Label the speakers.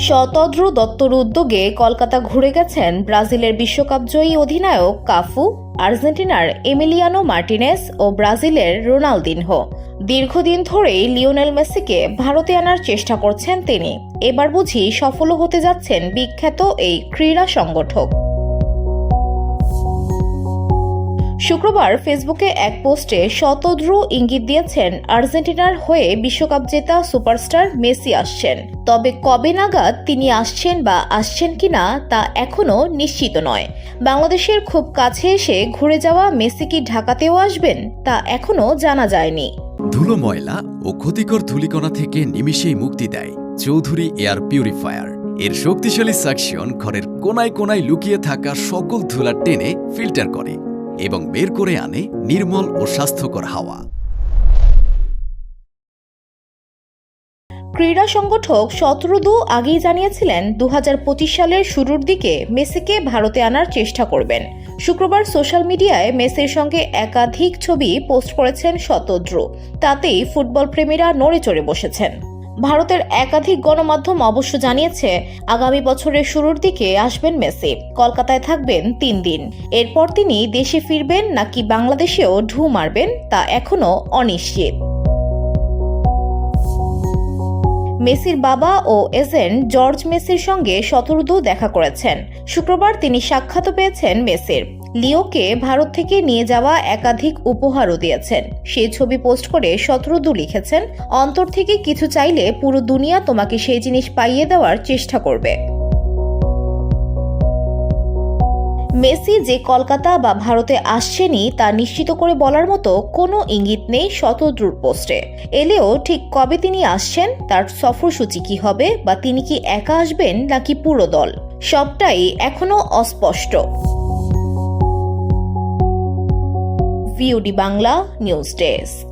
Speaker 1: শতদ্রু দত্তর উদ্যোগে কলকাতা ঘুরে গেছেন ব্রাজিলের বিশ্বকাপজয়ী অধিনায়ক কাফু, আর্জেন্টিনার এমিলিয়ানো মার্টিনেজ ও ব্রাজিলের রোনালদিনহো। দীর্ঘদিন ধরেই লিওনেল মেসিকে ভারতে আনার চেষ্টা করছেন তিনি। এবার বুঝি সফলও হতে যাচ্ছেন বিখ্যাত এই ক্রীড়া সংগঠক। শুক্রবার ফেসবুকে এক পোস্টে শতদ্রু ইঙ্গিত দিয়েছেন আর্জেন্টিনার হয়ে বিশ্বকাপ জেতা সুপারস্টার মেসি আসছেন। তবে কবে নাগাদ তিনি আসছেন বা আসছেন কিনা তা এখনো নিশ্চিত নয়। বাংলাদেশের খুব কাছে এসে ঘুরে যাওয়া মেসি কি ঢাকাতেও আসবেন তা এখনো জানা যায়নি।
Speaker 2: ধুলো, ময়লা ও ক্ষতিকর ধূলিকণা থেকে নিমিষেই মুক্তি দেয় চৌধুরী এয়ার পিউরিফায়ার। এর শক্তিশালী সাকশন ঘরের কোনায় কোনায় লুকিয়ে থাকা সকল ধুলা টেনে ফিল্টার করে এবং বের করে আনে নির্মল ও স্বাস্থ্যকর হাওয়া।
Speaker 1: ক্রীড়া সংগঠক শতদ্রু আগেই জানিয়েছিলেন 2025 সালের শুরুর দিকে মেসিকে ভারতে আনার চেষ্টা করবেন। শুক্রবার সোশ্যাল মিডিয়ায় মেসির সঙ্গে একাধিক ছবি পোস্ট করেছেন শতদ্রু। তাতেই ফুটবল প্রেমীরা নড়ে চড়ে বসেছেন। ভারতের একাধিক গণমাধ্যম অবশ্য জানিয়েছে আগামী বছরের শুরুর দিকে আসবেন মেসি। কলকাতায় থাকবেন 3 দিন। এরপর তিনি দেশে ফিরবেন নাকি বাংলাদেশেও ঢু মারবেন তা এখনো অনিশ্চিত। মেসির বাবা ও এজেন্ট জর্জ মেসির সঙ্গে শতদ্রু দেখা করেছেন। শুক্রবার তিনি সাক্ষাৎ পেয়েছেন মেসির। লিওকে ভারত থেকে নিয়ে যাওয়া একাধিক উপহারও দিয়েছেন। সেই ছবি পোস্ট করে শতদ্রু লিখেছেন, অন্তর থেকে কিছু চাইলে পুরো দুনিয়া তোমাকে সেই জিনিস পাইয়ে দেওয়ার চেষ্টা করবে। মেসি যে কলকাতা বা ভারতে আসছেনই তা নিশ্চিত করে বলার মতো কোনো ইঙ্গিত নেই শতদ্রুর পোস্টে। এলেও ঠিক কবে তিনি আসছেন, তার সফরসূচি কি হবে বা তিনি কি একা আসবেন নাকি পুরো দল, সবটাই এখনো অস্পষ্ট। VOD Bangla news desk.